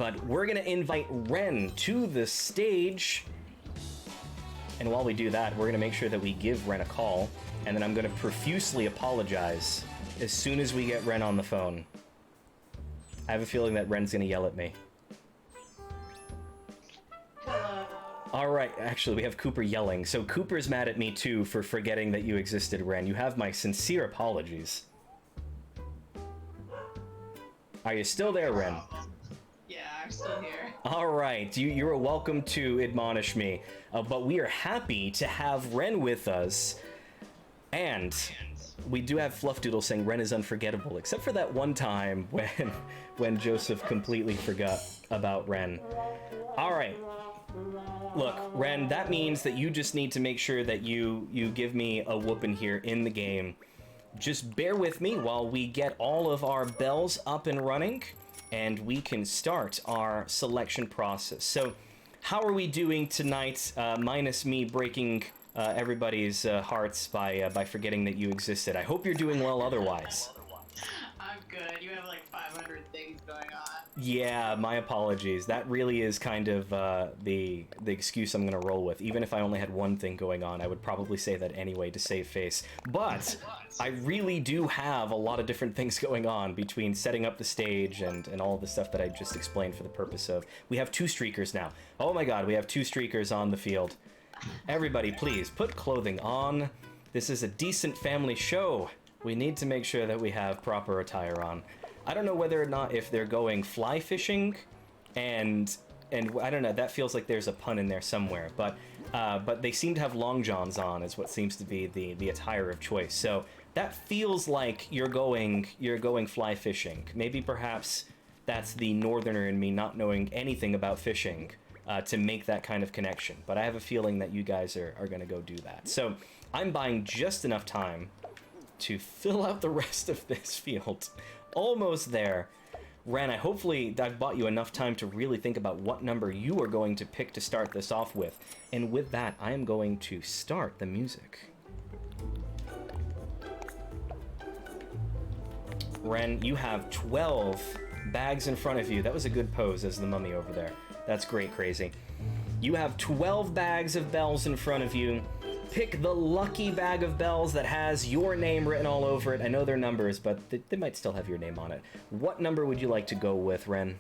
but we're gonna invite Ren to the stage. And while we do that, we're gonna make sure that we give Ren a call, and then I'm gonna profusely apologize as soon as we get Ren on the phone. I have a feeling that Ren's gonna yell at me. Alright, actually, we have Cooper yelling. So Cooper's mad at me, too, for forgetting that you existed, Ren. You have my sincere apologies. Are you still there, Ren? Yeah, I'm still here. Alright, you're welcome to admonish me. But we are happy to have Ren with us. And we do have Fluffdoodle saying Ren is unforgettable, except for that one time when Joseph completely forgot about Ren. Alright. Look, Ren, that means that you just need to make sure that you give me a whooping here in the game. Just bear with me while we get all of our bells up and running, and we can start our selection process. So, how are we doing tonight, minus me breaking everybody's hearts by forgetting that you existed? I hope you're doing well otherwise. I'm good. You have like 500 things going on. Yeah, my apologies. That really is kind of the excuse I'm gonna roll with. Even if I only had one thing going on, I would probably say that anyway to save face. But I really do have a lot of different things going on between setting up the stage and all the stuff that I just explained for the purpose of... We have 2 streakers now. Oh my god, we have 2 streakers on the field. Everybody, please, put clothing on. This is a decent family show. We need to make sure that we have proper attire on. I don't know whether or not if they're going fly fishing, and I don't know, that feels like there's a pun in there somewhere, but they seem to have long johns on is what seems to be the attire of choice. So that feels like you're going fly fishing. Maybe perhaps that's the northerner in me not knowing anything about fishing to make that kind of connection. But I have a feeling that you guys are going to go do that. So I'm buying just enough time to fill out the rest of this field. Almost there. Ren, hopefully I've bought you enough time to really think about what number you are going to pick to start this off with. And with that, I am going to start the music. Ren, you have 12 bags in front of you. That was a good pose as the mummy over there. That's great, Crazy. You have 12 bags of bells in front of you. Pick the lucky bag of bells that has your name written all over it. I know they're numbers, but they might still have your name on it. What number would you like to go with, Ren?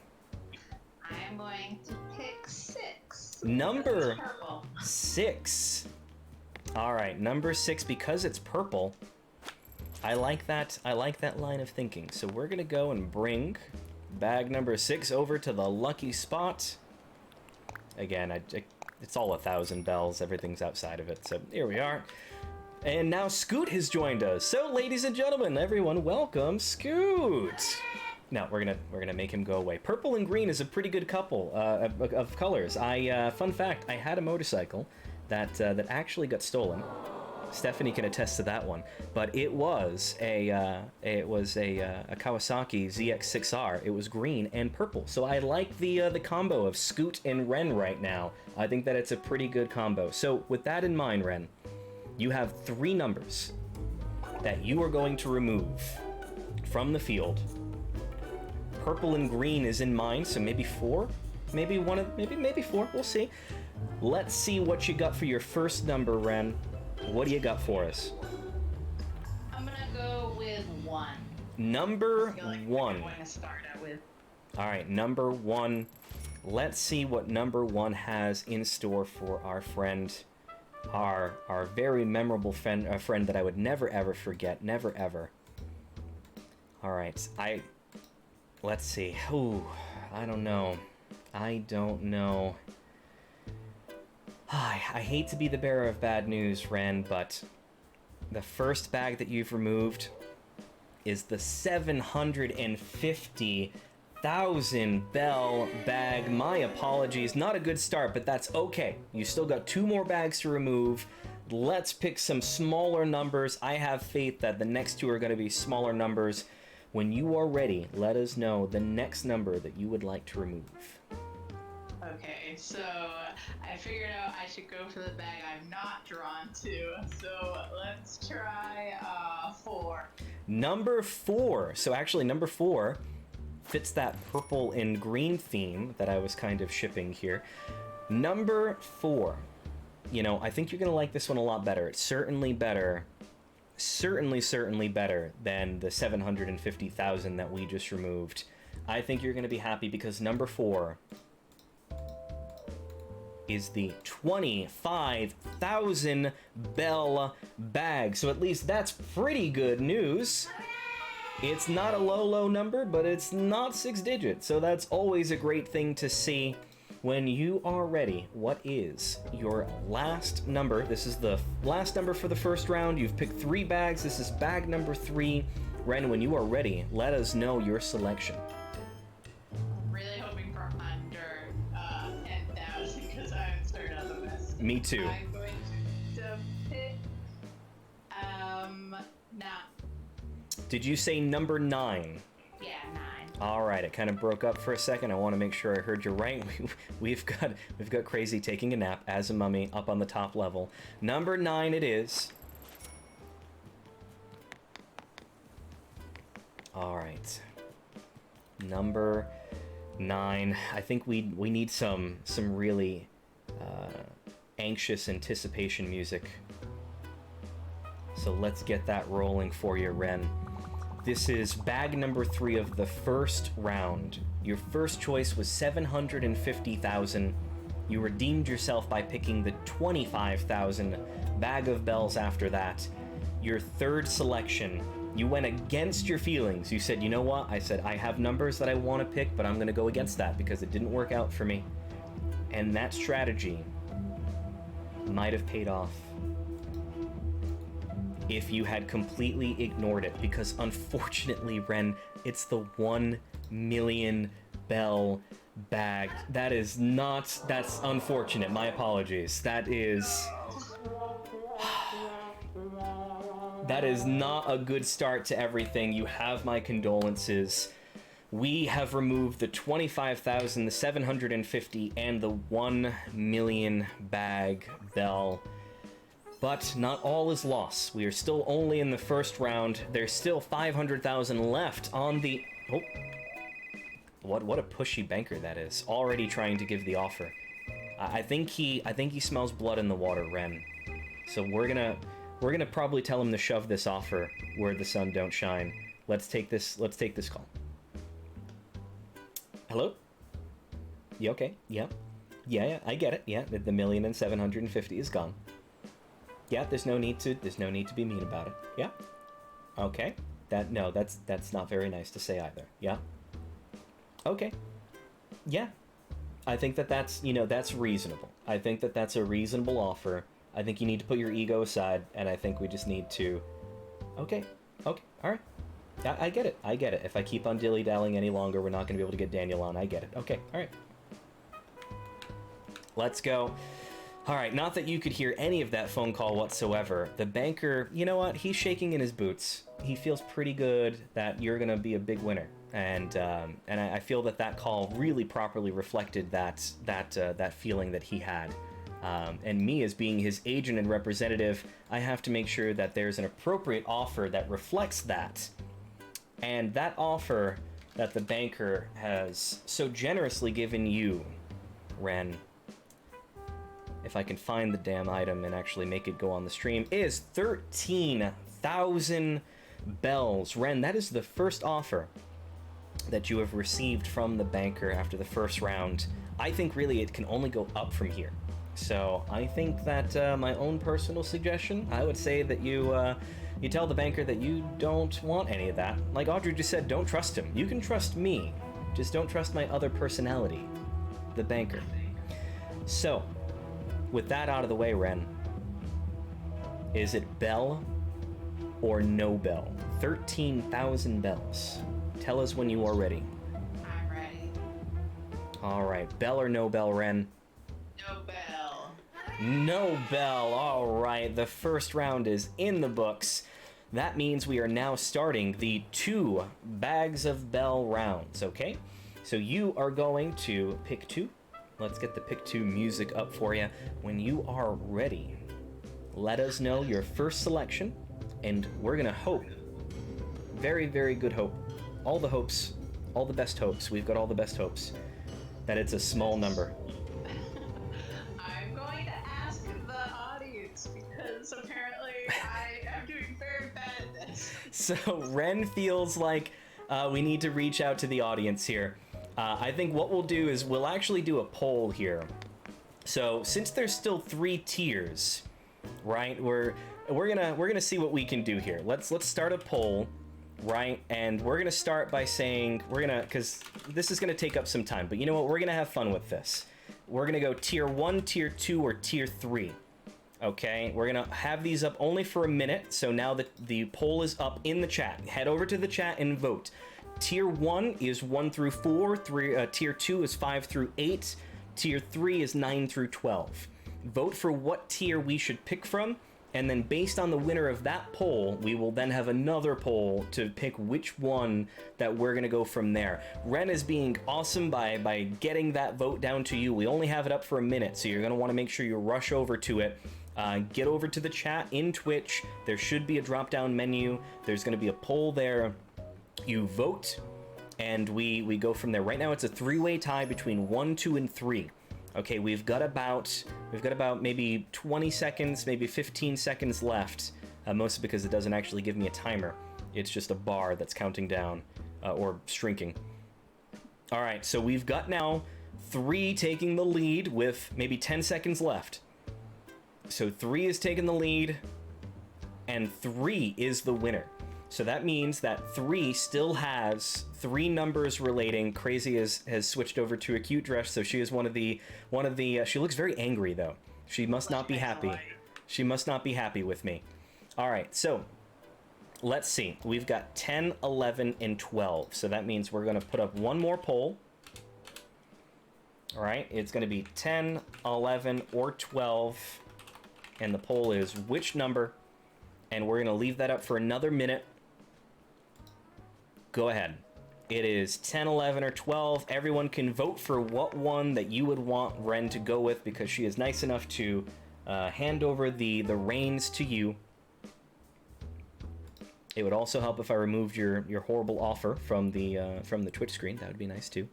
I am going to pick 6. Number 6. All right, number 6, because it's purple. I like that line of thinking. So we're gonna go and bring bag number 6 over to the lucky spot. Again, it's all 1,000 bells. Everything's outside of it. So here we are. And now Scoot has joined us. So, ladies and gentlemen, everyone, welcome Scoot. No, we're gonna make him go away. Purple and green is a pretty good couple of colors. Fun fact: I had a motorcycle that actually got stolen. Stephanie can attest to that one. But it was a Kawasaki ZX6R. It was green and purple. So I like the combo of Scoot and Ren right now. I think that it's a pretty good combo. So with that in mind, Ren, you have 3 numbers that you are going to remove from the field. Purple and green is in mind, so maybe 4, maybe 4. We'll see. Let's see what you got for your first number, Ren. What do you got for us? I'm gonna go with 1. Number 1. I'm going to start out with. All right, number 1. Let's see what number 1 has in store for our friend, our very memorable friend that I would never ever forget, never ever. All right, let's see. Ooh, I don't know. I hate to be the bearer of bad news, Ren, but the first bag that you've removed is the 750,000 bell bag. My apologies. Not a good start, but that's okay. You still got 2 more bags to remove. Let's pick some smaller numbers. I have faith that the next 2 are going to be smaller numbers. When you are ready, let us know the next number that you would like to remove. Okay, so I figured out I should go for the bag I'm not drawn to. So let's try 4. Number 4. So actually, number 4 fits that purple and green theme that I was kind of shipping here. Number 4. You know, I think you're gonna like this one a lot better. It's certainly better, certainly better than the 750,000 that we just removed. I think you're gonna be happy because number 4 is the 25,000 bell bag. So at least that's pretty good news. It's not a low number, but it's not 6 digits, so that's always a great thing to see. When you are ready, what is your last number? This is the last number for the first round. You've picked 3 bags. This is bag number 3. Ren, when you are ready, let us know your selection. Really hoping for under 10,000 because I'm starting out the best. Me too. I'm going to pick 9. Did you say number 9? Yeah, 9. All right, it kind of broke up for a second. I want to make sure I heard you right. We've got Crazy taking a nap as a mummy up on the top level. Number 9 it is. All right. Number 9. I think we need some really anxious anticipation music. So let's get that rolling for you, Ren. This is bag number 3 of the first round. Your first choice was 750,000. You redeemed yourself by picking the 25,000 bag of bells after that. Your third selection, you went against your feelings. You said, you know what? I said, I have numbers that I want to pick, but I'm going to go against that because it didn't work out for me. And that strategy might have paid off if you had completely ignored it, because unfortunately, Ren, it's the 1 million bell bag. That's unfortunate. My apologies. That is not a good start to everything. You have my condolences. We have removed the 25,000, the 750, and the 1 million bag bell. But not all is lost. We are still only in the first round. There's still 500,000 left on the... Oh. What a pushy banker that is. Already trying to give the offer. I think he smells blood in the water, Ren. So we're gonna probably tell him to shove this offer where the sun don't shine. Let's take this call. Hello? You okay? Yeah. Yeah, I get it. Yeah, the 1,750,000 is gone. Yeah, there's no need to be mean about it. Yeah. Okay. That's not very nice to say either. Yeah. Okay. Yeah. I think that's reasonable. I think that's a reasonable offer. I think you need to put your ego aside, and I think we just need to... Okay. All right. I get it. If I keep on dilly-dallying any longer, we're not going to be able to get Daniel on. I get it. Okay. All right. Let's go. All right, not that you could hear any of that phone call whatsoever. The banker, you know what? He's shaking in his boots. He feels pretty good that you're gonna be a big winner, and I feel that call really properly reflected that feeling that he had. And me, as being his agent and representative, I have to make sure that there's an appropriate offer that reflects that. And that offer that the banker has so generously given you, Ren, if I can find the damn item and actually make it go on the stream, is 13,000 bells. Ren, that is the first offer that you have received from the banker after the first round. I think really it can only go up from here. So I think that my own personal suggestion, I would say that you tell the banker that you don't want any of that. Like Audrey just said, don't trust him. You can trust me, just don't trust my other personality, the banker. So, with that out of the way, Ren, is it bell or no bell? 13,000 bells. Tell us when you are ready. I'm ready. All right, bell or no bell, Ren? No bell. No bell. All right, the first round is in the books. That means we are now starting the 2 bags of bell rounds, okay? So you are going to pick 2. Let's get the pick 2 music up for you. When you are ready, let us know your first selection, and we're gonna hope, very, very good hope, all the hopes all the best hopes. We've got all the best hopes that it's a small number. I'm going to ask the audience because apparently I am doing very bad at this. So Ren feels like we need to reach out to the audience here. I think what we'll do is we'll actually do a poll here. So since there's still 3 tiers, right? We're gonna see what we can do here. Let's start a poll, right? And we're gonna start by saying because this is gonna take up some time. But you know what? We're gonna have fun with this. We're gonna go tier 1, tier 2, or tier 3. Okay, we're gonna have these up only for a minute. So now that the poll is up in the chat, head over to the chat and vote. Tier 1 is 1 through 4. Tier 2 is 5 through 8. Tier 3 is 9 through 12. Vote for what tier we should pick from, and then based on the winner of that poll, we will then have another poll to pick which one that we're gonna go from there. Ren is being awesome by getting that vote down to you. We only have it up for a minute, so you're gonna wanna make sure you rush over to it. Get over to the chat in Twitch. There should be a drop-down menu. There's gonna be a poll there. You vote, and we go from there. Right now it's a 3-way tie between 1, 2, and 3. Okay, we've got about maybe 20 seconds, maybe 15 seconds left, mostly because it doesn't actually give me a timer. It's just a bar that's counting down, or shrinking. All right, so we've got now 3 taking the lead with maybe 10 seconds left. So 3 is taking the lead, and 3 is the winner. So that means that 3 still has 3 numbers relating. Crazy has switched over to a cute dress, so she is one of the. She looks very angry though. She must not be happy. She must not be happy with me. All right, so let's see. We've got 10, 11, and 12. So that means we're gonna put up one more poll. All right, it's gonna be 10, 11, or 12, and the poll is which number, and we're gonna leave that up for another minute. Go ahead. It is 10, 11, or 12. Everyone can vote for what one that you would want Ren to go with because she is nice enough to hand over the reins to you. It would also help if I removed your horrible offer from the Twitch screen. That would be nice too.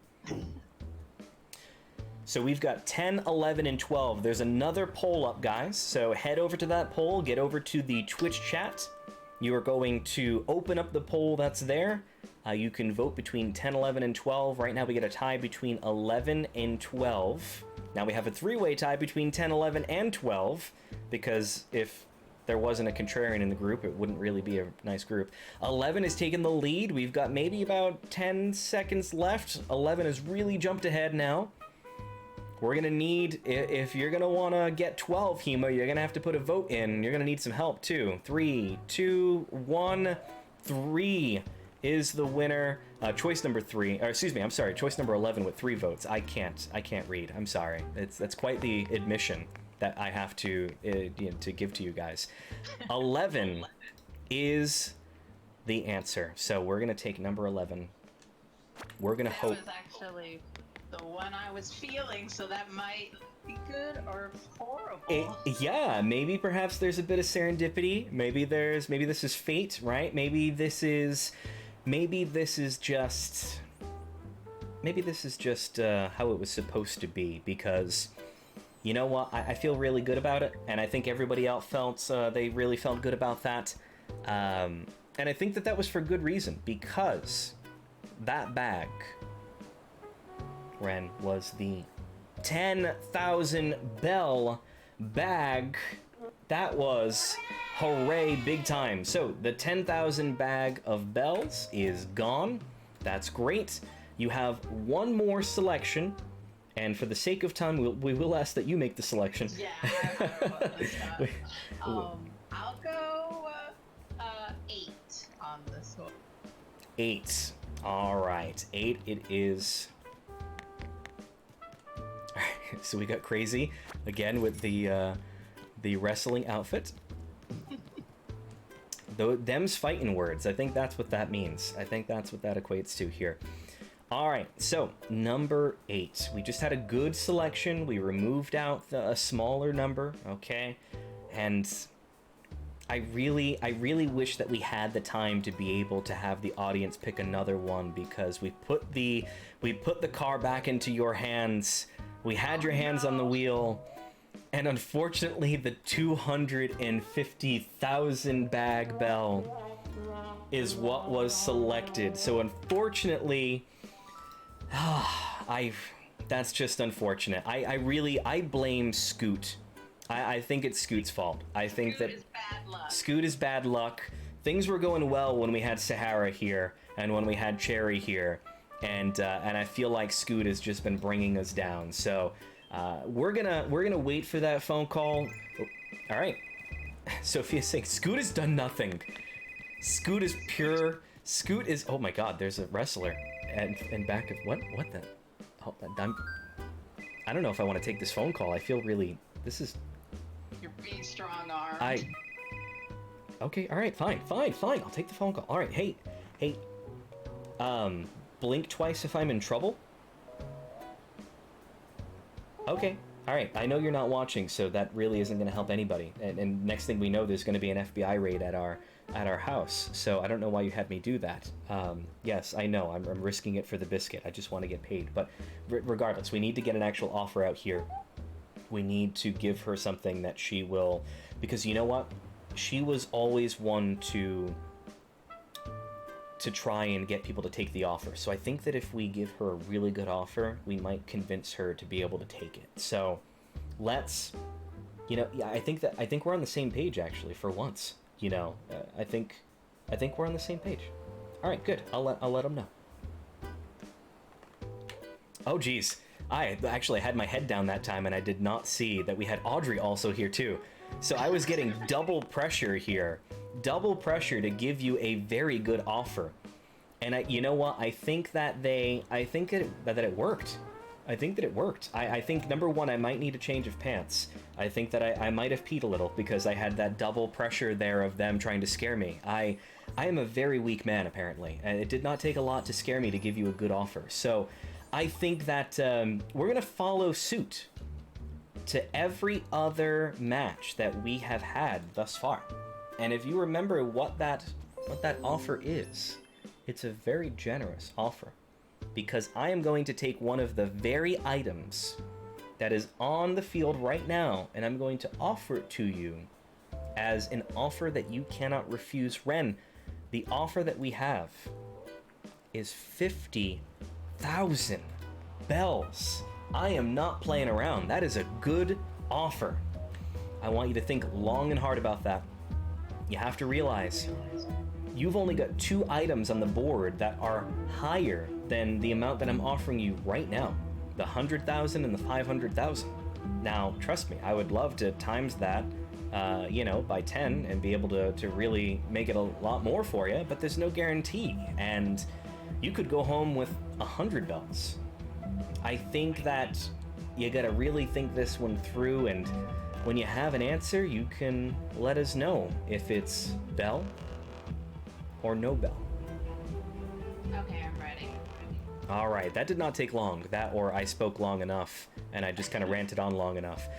So we've got 10, 11, and 12. There's another poll up, guys. So head over to that poll. Get over to the Twitch chat. You are going to open up the poll that's there. You can vote between 10, 11, and 12. Right now we get a tie between 11 and 12. Now we have a 3-way tie between 10, 11, and 12, because if there wasn't a contrarian in the group, it wouldn't really be a nice group. 11 is taking the lead. We've got maybe about 10 seconds left. 11 has really jumped ahead now. We're gonna need, if you're gonna wanna get 12, Hema, you're gonna have to put a vote in. You're gonna need some help too. 3, 2, 1, 3 is the winner. Choice number 3, or excuse me, I'm sorry, choice number 11 with 3 votes. I can't read. I'm sorry. That's quite the admission that I have to give to you guys. 11 is the answer. So we're gonna take number 11. We're gonna hope. That was actually the one I was feeling, so that might be good or horrible. Yeah, maybe perhaps there's a bit of serendipity. Maybe this is fate, right? Maybe this is just how it was supposed to be, because you know what, I feel really good about it, and I think everybody else they really felt good about that, and I think that was for good reason, because that bag, Ren, was the 10,000 bell bag. That was hooray, big time. So the 10,000 bag of bells is gone. That's great. You have one more selection, and for the sake of time, we will ask that you make the selection. Yeah, I'll go 8 on this one. 8. All right, 8 it is. So we got Crazy again with the wrestling outfit. Them's fighting words. I think that's what that means. I think that's what that equates to here. All right, so number 8. We just had a good selection. We removed out a smaller number, okay? And I really wish that we had the time to be able to have the audience pick another one, because we put the car back into your hands. We had your hands on the wheel, and unfortunately the 250,000 bag bell is what was selected. So unfortunately, that's just unfortunate. I blame Scoot. I think it's Scoot's fault. I think Scoot that is bad luck. Scoot is bad luck. Things were going well when we had Sahara here and when we had Cherry here, and I feel like Scoot has just been bringing us down. So we're gonna wait for that phone call. Oh, all right. Sophia's saying Scoot has done nothing. Scoot is pure. Scoot is. Oh my God! There's a wrestler and back of what the. Oh, I don't know if I want to take this phone call. I feel really. This is. You're being strong-armed. Okay, all right, fine. I'll take the phone call. All right, hey. Blink twice if I'm in trouble. Okay, all right. I know you're not watching, so that really isn't going to help anybody. And next thing we know, there's going to be an FBI raid at our house. So I don't know why you had me do that. Yes, I know. I'm risking it for the biscuit. I just want to get paid. But regardless, we need to get an actual offer out here. We need to give her something that she will, because you know what? She was always one to try and get people to take the offer. So I think that if we give her a really good offer, we might convince her to be able to take it. So let's, yeah, I think we're on the same page actually for once. I think we're on the same page. All right, good. I'll let them know. Oh geez. I actually had my head down that time and I did not see that we had Audrey also here too. So I was getting double pressure here. Double pressure to give you a very good offer. And you know what? I think that it worked. I think that it worked. I think, number one, I might need a change of pants. I think that I might have peed a little because I had that double pressure there of them trying to scare me. I am a very weak man, apparently. And it did not take a lot to scare me to give you a good offer. So I think that we're going to follow suit to every other match that we have had thus far. And if you remember what that offer is, it's a very generous offer, because I am going to take one of the very items that is on the field right now, and I'm going to offer it to you as an offer that you cannot refuse. Ren, the offer that we have is 50,000 bells. I am not playing around. That is a good offer. I want you to think long and hard about that. You have to realize you've only got 2 items on the board that are higher than the amount that I'm offering you right now. The 100,000 and the 500,000. Now, trust me, I would love to times that, by 10 and be able to really make it a lot more for you, but there's no guarantee. And you could go home with 100 bells. I think that you gotta really think this one through, and when you have an answer, you can let us know if it's bell or no bell. Okay, I'm ready. All right, that did not take long. That, or I spoke long enough, and I just kind of ranted on long enough.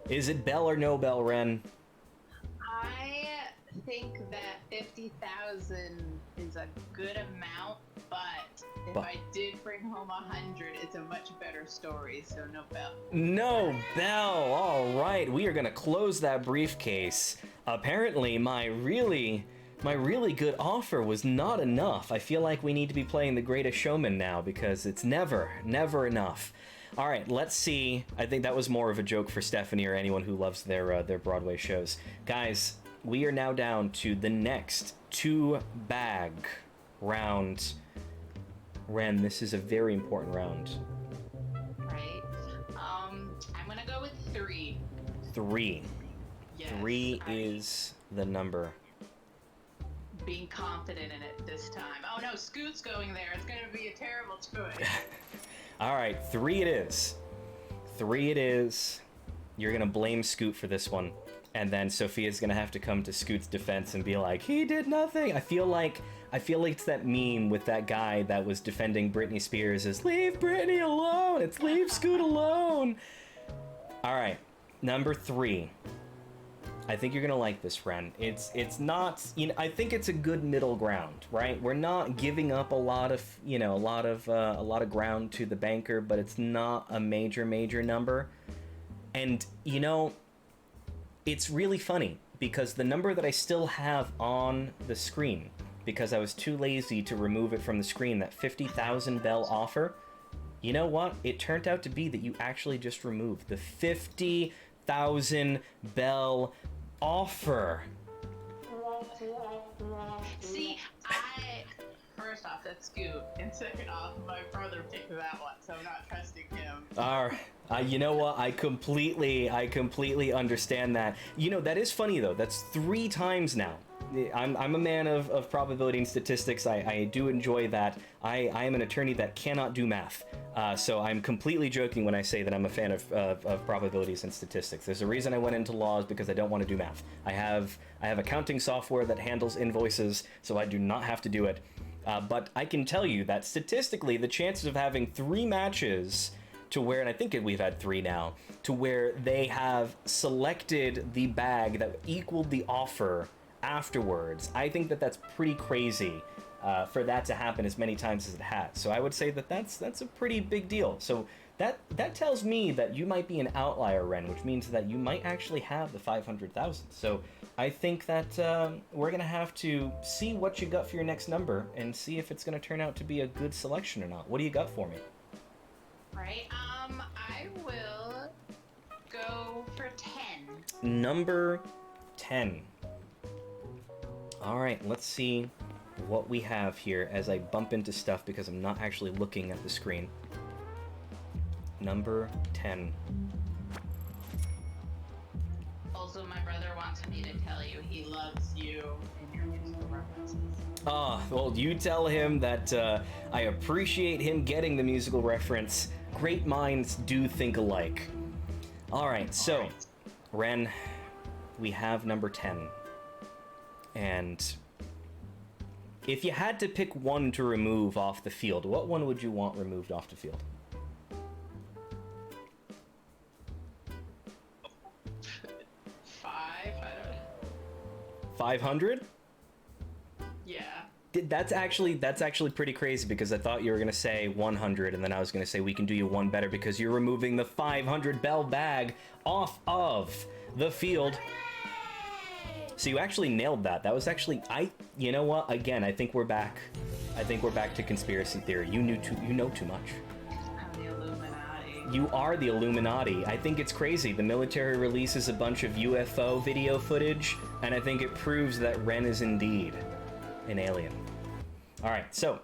Is it bell or no bell, Ren? I think that 50,000 is a good amount, but if I did bring home 100, it's a much better story, so no bell. No bell! All right, we are gonna close that briefcase. Apparently, my really good offer was not enough. I feel like we need to be playing The Greatest Showman now, because it's never enough. All right, let's see. I think that was more of a joke for Stephanie or anyone who loves their Broadway shows. Guys, we are now down to the next 2-bag round. Ren, this is a very important round. Right. I'm gonna go with 3. 3. Yes, 3 is the number. Being confident in it this time. Oh no, Scoot's going there. It's gonna be a terrible choice. All right, 3 it is. 3 it is. You're gonna blame Scoot for this one, and then Sophia's gonna have to come to Scoot's defense and be like, he did nothing. I feel like it's that meme with that guy that was defending Britney Spears as leave Britney alone. It's leave Scoot alone. All right, number 3. I think you're gonna like this, Ren. It's not, you know, I think it's a good middle ground, right? We're not giving up a lot of, you know, a lot of ground to the banker, but it's not a major number. And you know, it's really funny because the number that I still have on the screen, because I was too lazy to remove it from the screen, that 50,000 bell offer, you know what? It turned out to be that you actually just removed the 50,000 bell offer. See, first off, that's Scoot, and second off, my brother picked that one, so I'm not trusting him. You know what? I completely understand that. You know, that is funny though. That's 3 times now. I'm a man of probability and statistics. I do enjoy that. I am an attorney that cannot do math. So I'm completely joking when I say that I'm a fan of probabilities and statistics. There's a reason I went into laws, because I don't want to do math. I have accounting software that handles invoices, so I do not have to do it. But I can tell you that statistically, the chances of having 3 matches to where, and I think we've had 3 now, to where they have selected the bag that equaled the offer afterwards, I think that that's pretty crazy for that to happen as many times as it has. So I would say that that's a pretty big deal. So that tells me that you might be an outlier, Ren, which means that you might actually have the 500,000. So I think that we're gonna have to see what you got for your next number and see if it's gonna turn out to be a good selection or not. What do you got for me? Right. I will go for 10. Number 10. All right, let's see what we have here as I bump into stuff because I'm not actually looking at the screen. Number 10. Also, my brother wants me to tell you he loves you and your musical references. Ah, well, you tell him that I appreciate him getting the musical reference. Great minds do think alike. All right, so, Ren, we have number 10. And if you had to pick one to remove off the field, what one would you want removed off the field? 5, I don't know. 500? Yeah. That's actually pretty crazy, because I thought you were gonna say 100, and then I was gonna say we can do you one better because you're removing the 500 bell bag off of the field. So you actually nailed that. That was actually, you know what? Again, I think we're back. I think we're back to conspiracy theory. You know too much. I'm the Illuminati. You are the Illuminati. I think it's crazy. The military releases a bunch of UFO video footage, and I think it proves that Ren is indeed an alien. All right, so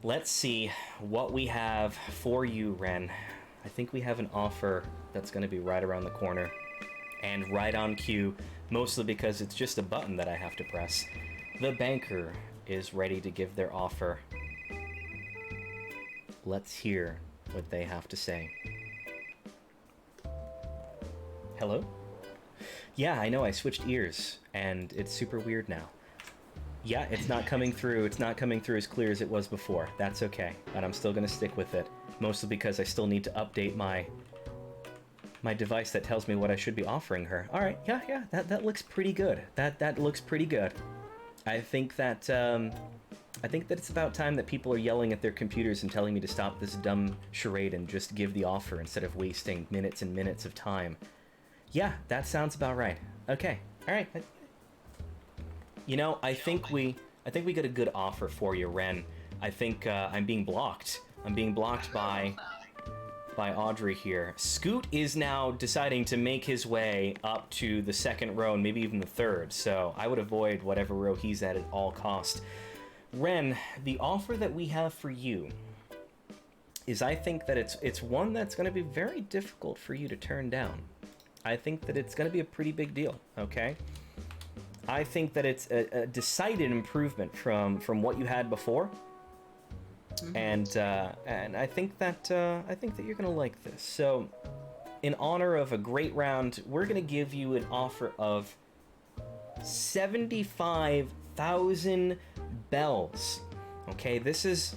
let's see what we have for you, Ren. I think we have an offer that's going to be right around the corner and right on cue, mostly because it's just a button that I have to press. The banker is ready to give their offer. Let's hear what they have to say. Hello? Yeah, I know, I switched ears, and it's super weird now. Yeah, it's not coming through. It's not coming through as clear as it was before. That's okay, but I'm still gonna stick with it. Mostly because I still need to update my device that tells me what I should be offering her. All right, yeah, that looks pretty good. That looks pretty good. I think that it's about time that people are yelling at their computers and telling me to stop this dumb charade and just give the offer instead of wasting minutes and minutes of time. Yeah, that sounds about right. Okay, all right. You know, I think we got a good offer for you, Ren. I think I'm being blocked. I'm being blocked by Audrey here. Scoot is now deciding to make his way up to the second row and maybe even the third, so I would avoid whatever row he's at all cost. Ren, the offer that we have for you is, I think that it's one that's going to be very difficult for you to turn down. I think that it's going to be a pretty big deal, okay? I think that it's a decided improvement from what you had before. Mm-hmm. And I think that you're gonna like this. So, in honor of a great round, we're gonna give you an offer of 75,000 bells. Okay, this is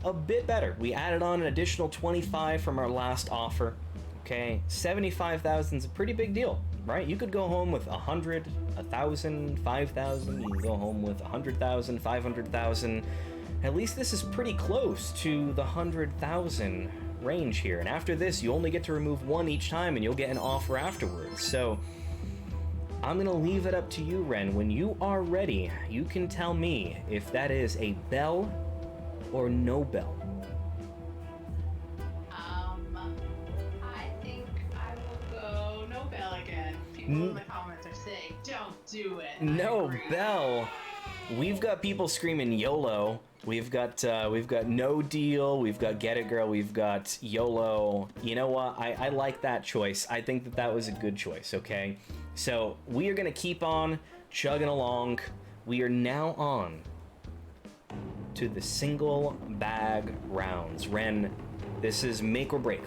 a bit better. We added on an additional 25 from our last offer. Okay, 75,000 is a pretty big deal. right? You could go home with 100, 1,000, 5,000. You can go home with 100,000, 500,000. At least this is pretty close to the 100,000 range here. And after this, you only get to remove one each time, and you'll get an offer afterwards. So I'm gonna leave it up to you, Ren. When you are ready, you can tell me if that is a bell or no bell. I think I will go no bell again. People in the comments are saying, don't do it. No bell. We've got people screaming YOLO. We've got no deal. We've got get it girl. We've got YOLO. You know what? I like that choice. I think that was a good choice. Okay, so we are gonna keep on chugging along. We are now on to the single bag rounds. Ren, this is make or break.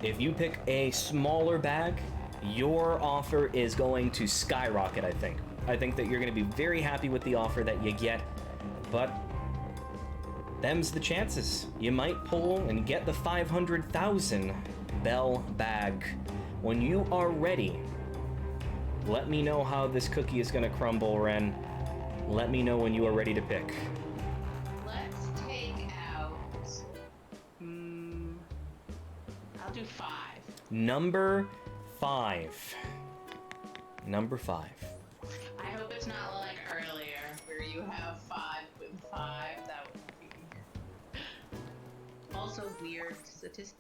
If you pick a smaller bag, your offer is going to skyrocket, I think. I think that you're going to be very happy with the offer that you get, but them's the chances. You might pull and get the 500,000 bell bag. When you are ready, let me know how this cookie is going to crumble, Ren. Let me know when you are ready to pick. Let's take out... I'll do 5. Number 5. Number 5. I hope it's not like earlier, where you have 5 with 5. That would be... Also weird statistic.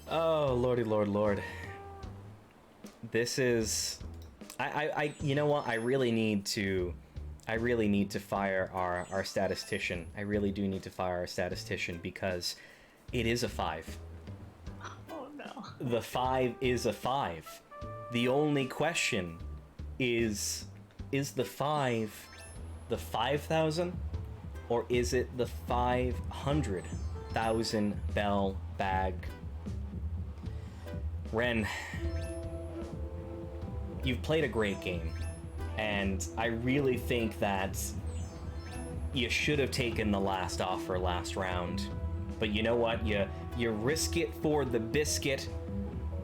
Oh, lordy lord. This is... I you know what? I really need to fire our statistician. I really do need to fire our statistician because it is a 5. Oh no. The 5 is a 5. The only question is the 5 the 5,000 or is it the 500,000 bell bag? Ren, you've played a great game, and I really think that you should have taken the last offer last round. But you know what? You risk it for the biscuit.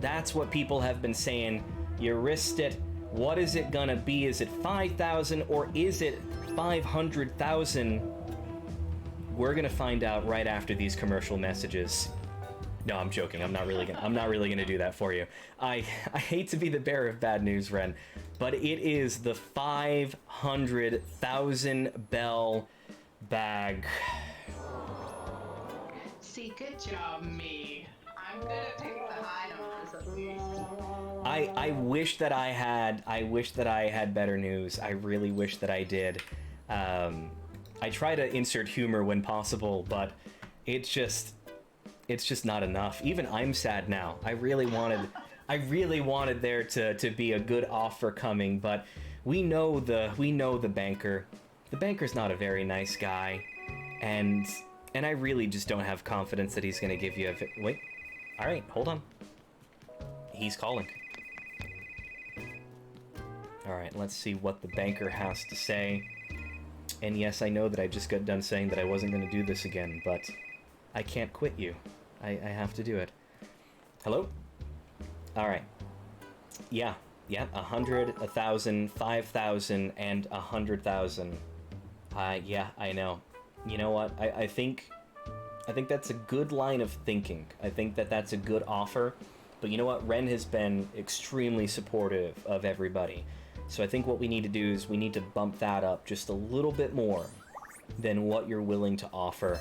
That's what people have been saying. You risked it. What is it gonna be? Is it 5,000 or is it 500,000? We're gonna find out right after these commercial messages. No, I'm joking. I'm not really gonna do that for you. I hate to be the bearer of bad news, Ren, but it is the 500,000 bell bag. See, good job, me. I'm good at picking the high numbers at least. I wish that I had better news. I really wish that I did. I try to insert humor when possible, but it's just not enough. Even I'm sad now. I really wanted there to be a good offer coming, but we know the banker. The banker's not a very nice guy, and I really just don't have confidence that he's gonna give you a wait. All right, hold on. He's calling. All right, let's see what the banker has to say. And yes, I know that I just got done saying that I wasn't gonna do this again, but I can't quit you. I have to do it. Hello? All right. Yeah, 100, 1,000, 5,000, and 100,000. Yeah, I know. You know what? I think that's a good line of thinking. I think that that's a good offer. But you know what? Ren has been extremely supportive of everybody. So I think what we need to do is we need to bump that up just a little bit more than what you're willing to offer.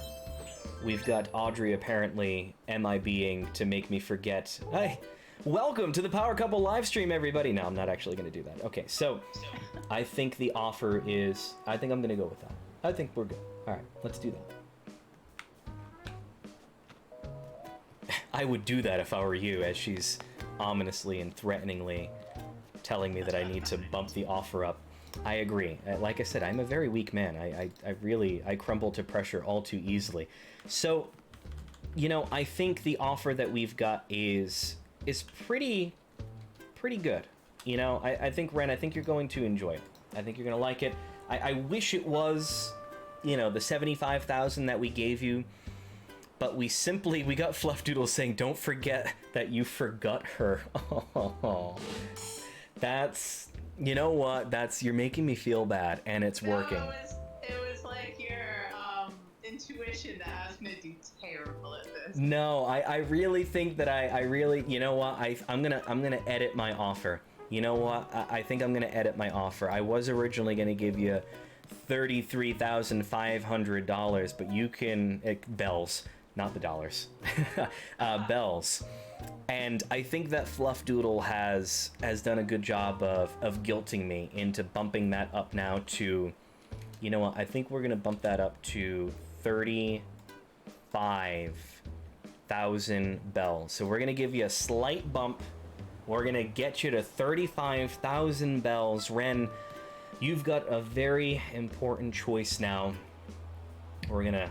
We've got Audrey apparently MIBing to make me forget. Hey, welcome to the Power Couple live stream, everybody. No, I'm not actually going to do that. Okay, so I think the offer is... I think I'm going to go with that. I think we're good. All right, let's do that. I would do that if I were you, as she's ominously and threateningly telling me that I need to bump the offer up. I agree. Like I said, I'm a very weak man. I crumble to pressure all too easily. So, you know, I think the offer that we've got is pretty good. You know, I think, Ren, I think you're going to enjoy it. I think you're going to like it. I wish it was, you know, the 75,000 that we gave you, but we got Fluffdoodle saying, "Don't forget that you forgot her." Oh, that's, you know what? You're making me feel bad, and it's working. It was like your intuition that I was gonna do terrible at this. No, I really think that I really, you know what? I'm gonna edit my offer. You know what? I think I'm gonna edit my offer. I was originally gonna give you $33,500, but you can bells, not the dollars, bells. And I think that Fluffdoodle has done a good job of guilting me into bumping that up now to, you know what? I think we're gonna bump that up to 35,000 bells. So we're gonna give you a slight bump. We're gonna get you to 35,000 bells. Ren, you've got a very important choice now. We're gonna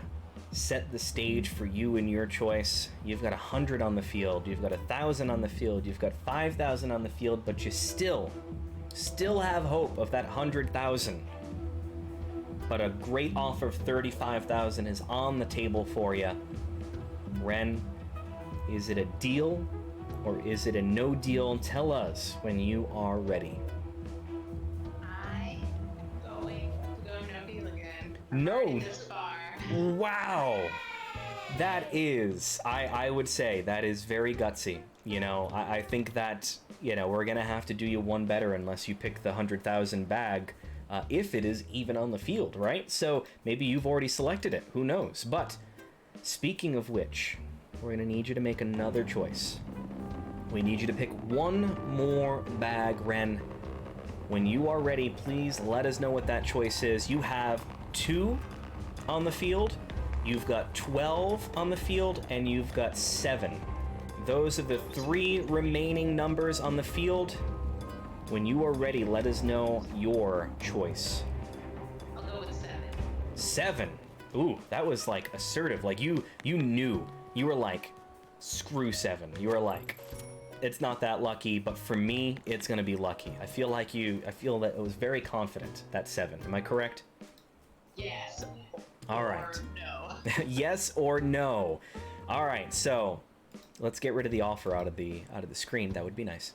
set the stage for you and your choice. You've got 100 on the field, you've got 1,000 on the field, you've got 5,000 on the field, but you still have hope of that 100,000. But a great offer of 35,000 is on the table for you. Ren, is it a deal or is it a no deal? Tell us when you are ready. I'm going to go no deal again. No. This far. Wow. That is, I would say, that is very gutsy. You know, I think that, you know, we're going to have to do you one better unless you pick the 100,000 bag, if it is even on the field, right? So maybe you've already selected it. Who knows? But speaking of which, we're going to need you to make another choice. We need you to pick one more bag, Ren. When you are ready, please let us know what that choice is. You have 2 on the field, you've got 12 on the field, and you've got 7. Those are the 3 remaining numbers on the field. When you are ready, let us know your choice. I'll go with 7. 7. Ooh, that was like assertive. Like you knew. You were like, screw 7. You were like, it's not that lucky, but for me, it's gonna be lucky. I feel that it was very confident, that 7. Am I correct? Yes. All right. Or no. Yes or no. All right, so let's get rid of the offer out of the screen. That would be nice.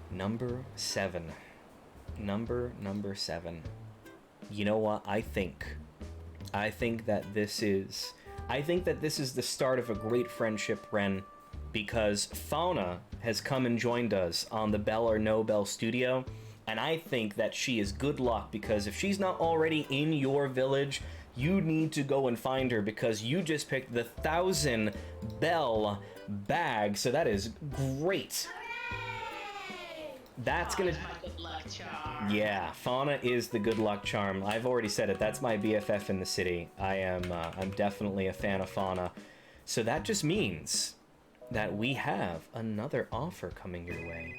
Number 7. Number 7. You know what? I think that this is the start of a great friendship, Ren, because Fauna has come and joined us on the Bell or No Bell studio, and I think that she is good luck, because if she's not already in your village, you need to go and find her, because you just picked the 1,000 bell bag, so that is great. That's gonna... my good luck charm. Yeah, Fauna is the good luck charm. I've already said it. That's my BFF in the city. I'm definitely a fan of Fauna. So that just means that we have another offer coming your way.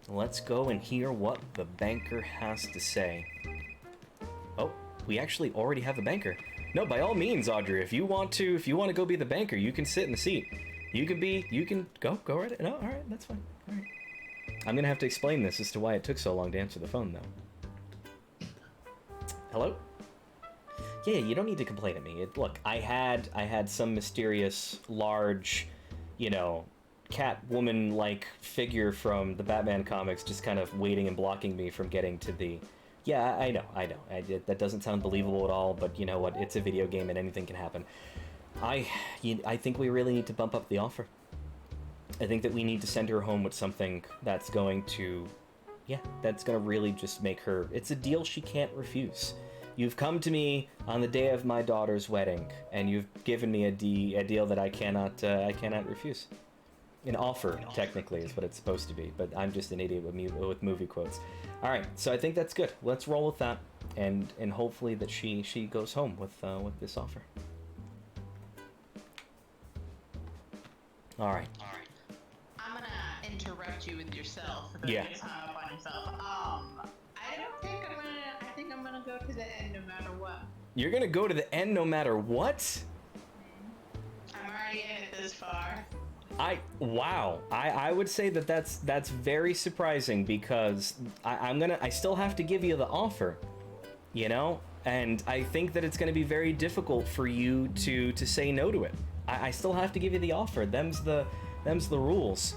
Let's go and hear what the banker has to say. Oh, we actually already have a banker. No, by all means, Audrey, if you want to go be the banker, you can sit in the seat. You can go right. No, all right, that's fine. All right. I'm gonna have to explain this as to why it took so long to answer the phone, though. Hello? Yeah, you don't need to complain at me. Look, I had some mysterious, large, you know, Catwoman-like figure from the Batman comics just kind of waiting and blocking me from getting to the... Yeah, I know. That doesn't sound believable at all, but you know what? It's a video game and anything can happen. I think we really need to bump up the offer. I think that we need to send her home with something that's going to... Yeah, that's going to really just make her... It's a deal she can't refuse. You've come to me on the day of my daughter's wedding, and you've given me a deal that I cannot refuse. An offer, technically, is what it's supposed to be, but I'm just an idiot with movie quotes. All right, so I think that's good. Let's roll with that, and hopefully that she goes home with this offer. All right. I'm gonna interrupt you with yourself. Yeah. Just hung up on yourself. I think I'm gonna go to the end no matter what. You're gonna go to the end no matter what? I'm already in it this far. Wow. I would say that's very surprising, because I still have to give you the offer, you know? And I think that it's going to be very difficult for you to say no to it. I still have to give you the offer. Them's the rules.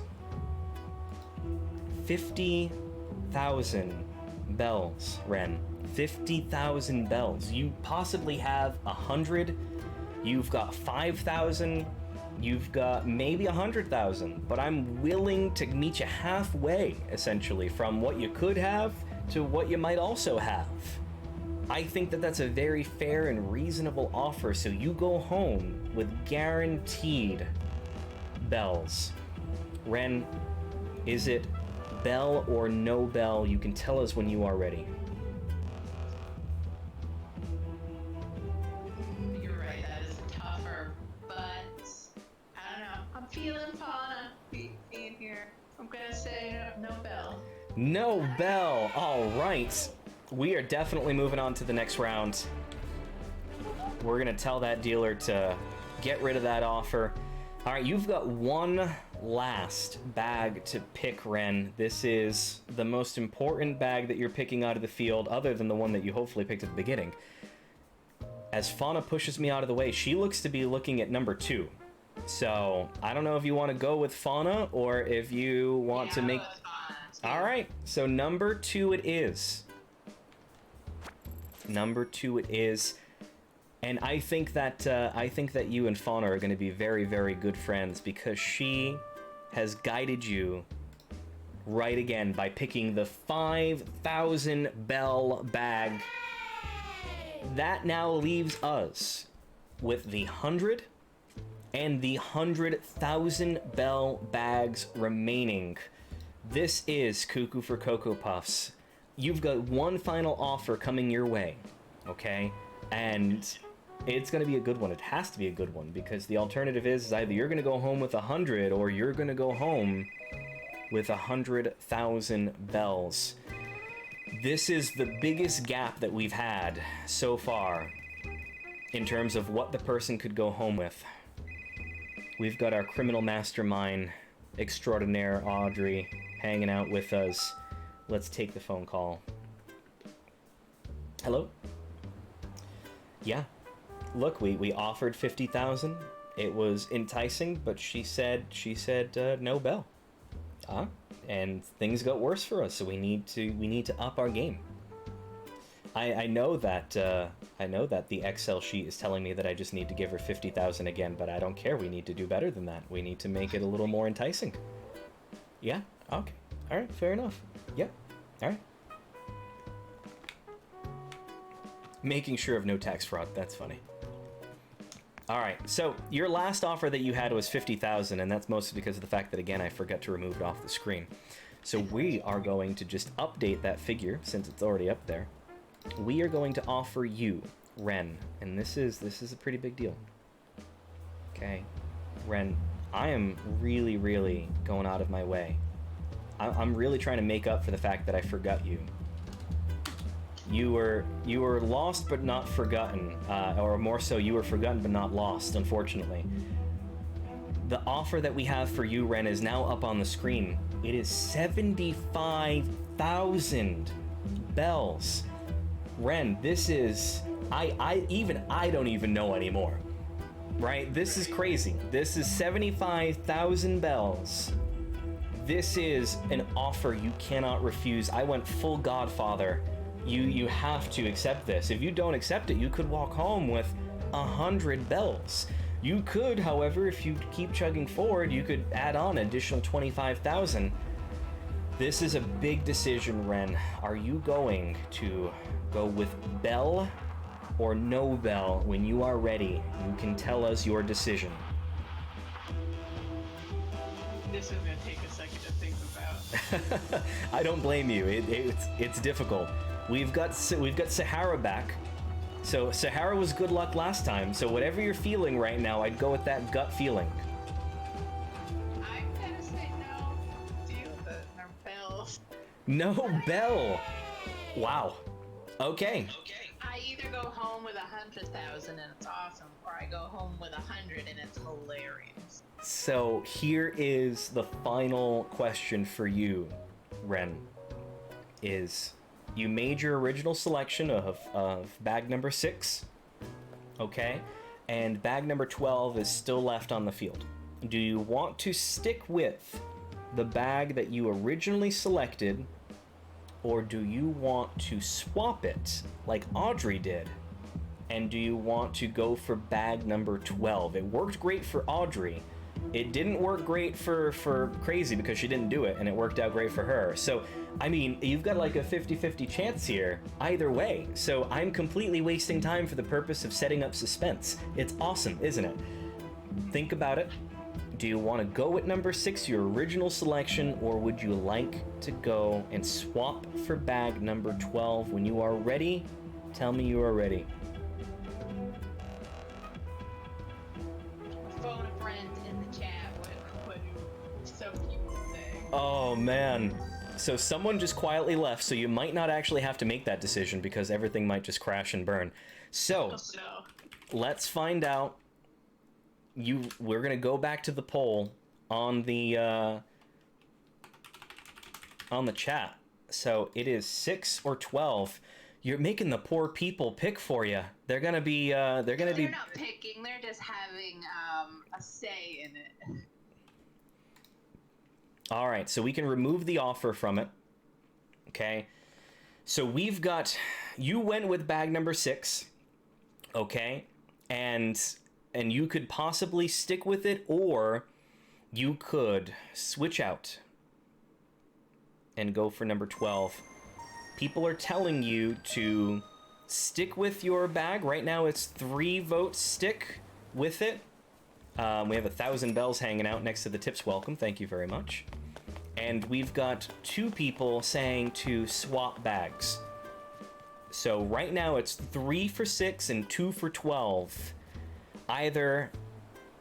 50,000 bells, Ren. 50,000 bells. You possibly have 100. You've got 5,000. You've got maybe 100,000. But I'm willing to meet you halfway, essentially, from what you could have to what you might also have. I think that that's a very fair and reasonable offer, so you go home with guaranteed bells. Ren, is it bell or no bell? You can tell us when you are ready. You're right, that is tougher, but I don't know. I'm feeling Fauna being here. I'm gonna say no bell. No bell. All right. We are definitely moving on to the next round. We're gonna tell that dealer to get rid of that offer. All right, you've got one last bag to pick, Ren. This is the most important bag that you're picking out of the field, other than the one that you hopefully picked at the beginning. As Fauna pushes me out of the way, she looks to be looking at number 2. So I don't know if you want to go with Fauna or if you want to make... All right, so number 2 it is. Number 2 it is. And I think that you and Fauna are going to be very, very good friends, because she has guided you right again by picking the 5,000 bell bag. That now leaves us with the 100 and the 100,000 bell bags remaining. This is Cuckoo for Cocoa Puffs. You've got one final offer coming your way, okay? And it's going to be a good one. It has to be a good one, because the alternative is either you're going to go home with 100 or you're going to go home with 100,000 bells. This is the biggest gap that we've had so far in terms of what the person could go home with. We've got our criminal mastermind extraordinaire, Audrey, hanging out with us. Let's take the phone call. Hello? Yeah. Look, we offered 50,000. It was enticing, but she said no bell. And things got worse for us, so we need to up our game. I know that the Excel sheet is telling me that I just need to give her 50,000 again, but I don't care. We need to do better than that. We need to make it a little more enticing. Yeah? Okay. All right, fair enough. Yep. All right. Making sure of no tax fraud. That's funny. All right. So your last offer that you had was 50,000, and that's mostly because of the fact that, again, I forgot to remove it off the screen. So we are going to just update that figure since it's already up there. We are going to offer you, Ren, and this is a pretty big deal. Okay, Ren, I am really, really going out of my way. I'm really trying to make up for the fact that I forgot you. You were lost but not forgotten, or more so, you were forgotten but not lost, unfortunately. The offer that we have for you, Ren, is now up on the screen. It is 75,000 bells. Ren, this is... I don't even know anymore. Right? This is crazy. This is 75,000 bells. This is an offer you cannot refuse. I went full Godfather. You have to accept this. If you don't accept it, you could walk home with 100 bells. You could, however, if you keep chugging forward, you could add on an additional 25,000. This is a big decision, Ren. Are you going to go with bell or no bell? When you are ready, you can tell us your decision. This is gonna take a second to think about. I don't blame you. It's difficult. We've got Sahara back. So Sahara was good luck last time. So whatever you're feeling right now, I'd go with that gut feeling. I'm gonna say no. Deal with it. No bells. No bell. Wow. Okay. I either go home with 100,000 and it's awesome, or I go home with 100 and it's hilarious. So here is the final question for you, Ren. Is you made your original selection of bag number 6, okay? And bag number 12 is still left on the field. Do you want to stick with the bag that you originally selected, or do you want to swap it like Audrey did? And do you want to go for bag number 12? It worked great for Audrey. It didn't work great for Crazy because she didn't do it, and it worked out great for her. So, I mean, you've got like a 50-50 chance here either way. So I'm completely wasting time for the purpose of setting up suspense. It's awesome, isn't it? Think about it. Do you want to go with number 6, your original selection, or would you like to go and swap for bag number 12? When you are ready, tell me you are ready. Phone a friend in the chat. What some people say. Oh man. So someone just quietly left, so you might not actually have to make that decision because everything might just crash and burn. So, let's find out. We're gonna go back to the poll on the chat. So it is 6 or 12. You're making the poor people pick for you. They're gonna be. They're not picking. They're just having a say in it. All right, so we can remove the offer from it. Okay. So we've got. You went with bag number 6. Okay, and you could possibly stick with it, or you could switch out and go for number 12. People are telling you to stick with your bag. Right now it's 3 votes stick with it. We have 1,000 bells hanging out next to the tips welcome. Thank you very much. And we've got 2 people saying to swap bags. So right now it's 3 for 6 and 2 for 12. Either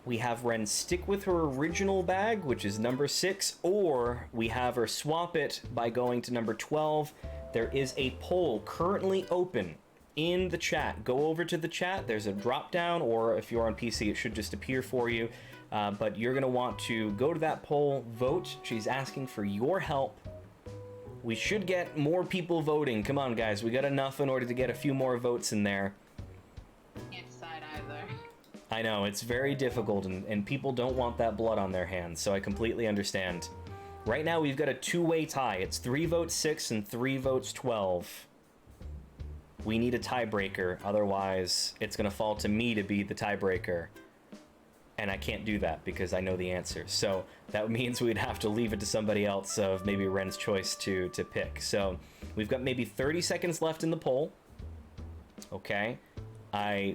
we have Ren stick with her original bag, which is number 6, or we have her swap it by going to number 12. There is a poll currently open in the chat. Go over to the chat. There's a drop down, or if you're on PC, it should just appear for you. But you're going to want to go to that poll, vote. She's asking for your help. We should get more people voting. Come on, guys. We got enough in order to get a few more votes in there. Can't decide either. I know, it's very difficult, and people don't want that blood on their hands, so I completely understand. Right now, we've got a 2-way tie. It's 3 votes 6 and 3 votes 12. We need a tiebreaker, otherwise it's going to fall to me to be the tiebreaker. And I can't do that because I know the answer. So that means we'd have to leave it to somebody else of maybe Ren's choice to pick. So we've got maybe 30 seconds left in the poll. Okay.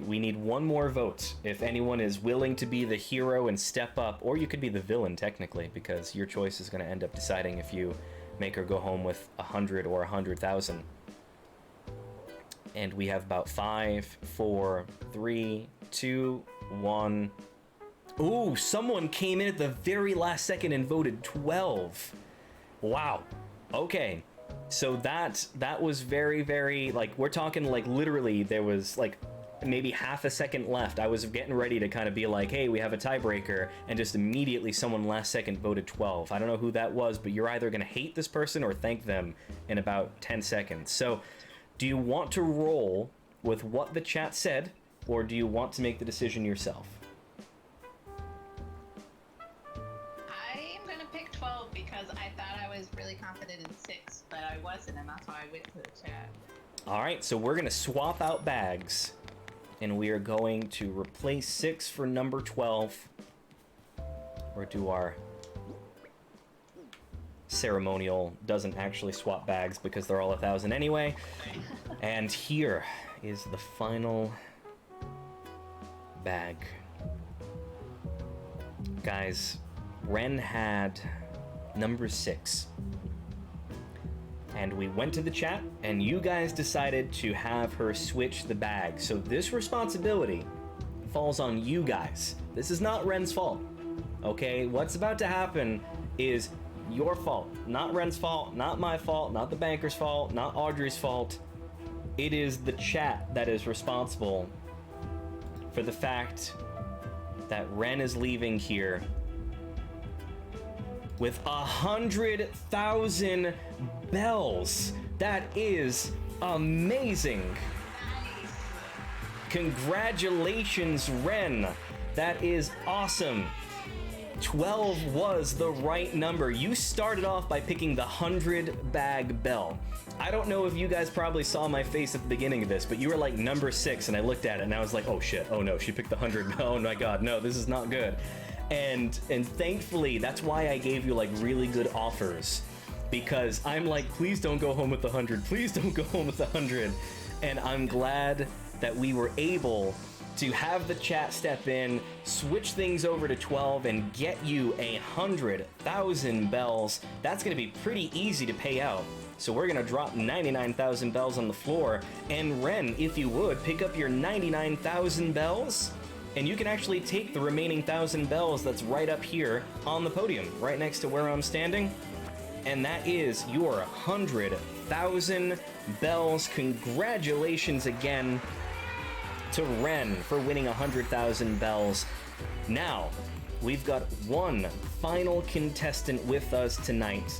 We need 1 more vote. If anyone is willing to be the hero and step up, or you could be the villain technically, because your choice is going to end up deciding if you make her go home with 100 or 100,000. And we have about 5, 4, 3, 2, 1. Ooh, someone came in at the very last second and voted 12. Wow. Okay. So that was very, very, like, we're talking like literally there was like maybe half a second left. I was getting ready to kind of be like, hey, we have a tiebreaker, and just immediately someone last second voted 12. I don't know who that was, but you're either going to hate this person or thank them in about 10 seconds. So do you want to roll with what the chat said, or do you want to make the decision yourself? I'm going to pick 12 because I thought I was really confident in 6, but I wasn't, and that's why I went to the chat. All right, so we're going to swap out bags, and we are going to replace 6 for number 12, or do our ceremonial doesn't actually swap bags because they're all 1,000 anyway. And here is the final bag. Guys, Ren had number 6. And we went to the chat, and you guys decided to have her switch the bag. So this responsibility falls on you guys. This is not Ren's fault, okay? What's about to happen is your fault. Not Ren's fault, not my fault, not the banker's fault, not Audrey's fault. It is the chat that is responsible for the fact that Ren is leaving here with 100,000 bells. That is amazing. Nice. Congratulations, Ren. That is awesome. 12 was the right number. You started off by picking the 100 bag bell. I don't know if you guys probably saw my face at the beginning of this, but you were like number 6, and I looked at it and I was like, oh shit, oh no, she picked the 100. Oh my god, no, this is not good. And thankfully, that's why I gave you like really good offers, because I'm like, please don't go home with the 100. Please don't go home with the 100. And I'm glad that we were able to have the chat step in, switch things over to 12, and get you 100,000 bells. That's gonna be pretty easy to pay out. So we're gonna drop 99,000 bells on the floor, and Ren, if you would, pick up your 99,000 bells, and you can actually take the remaining 1,000 bells that's right up here on the podium, right next to where I'm standing. And that is your 100,000 bells. Congratulations again to Ren for winning 100,000 bells. Now, we've got one final contestant with us tonight.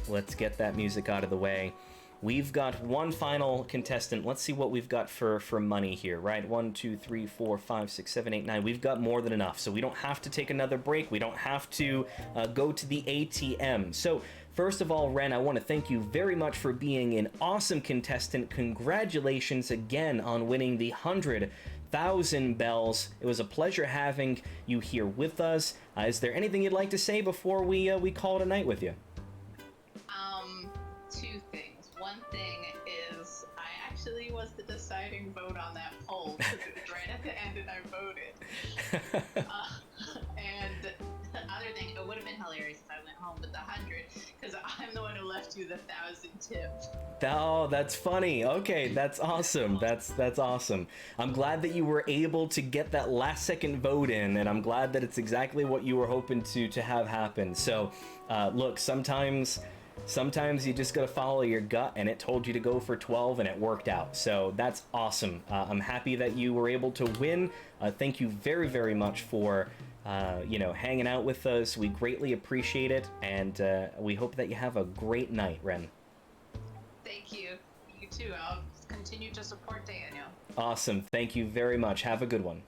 Let's get that music out of the way. We've got one final contestant. Let's see what we've got for money here, right? 1, 2, 3, 4, 5, 6, 7, 8, 9. We've got more than enough, so we don't have to take another break. We don't have to go to the ATM. So first of all, Ren, I want to thank you very much for being an awesome contestant. Congratulations again on winning the 100,000 bells. It was a pleasure having you here with us. Is there anything you'd like to say before we call it a night with you? Two things. One thing is, I actually was the deciding vote on that poll, because it was right at the end and I voted. And the other thing, it would have been hilarious if I went home with the 100, because I'm the one who left you the 1,000 tip. Oh, that's funny. Okay, that's awesome. That's awesome. I'm glad that you were able to get that last second vote in, and I'm glad that it's exactly what you were hoping to have happen. So, look, sometimes you just gotta follow your gut, and it told you to go for 12 and it worked out. So that's awesome. I'm happy that you were able to win. Thank you very, very much for hanging out with us. We greatly appreciate it, and we hope that you have a great night, Ren. Thank you. You too. I'll continue to support Daniel. Awesome. Thank you very much. Have a good one.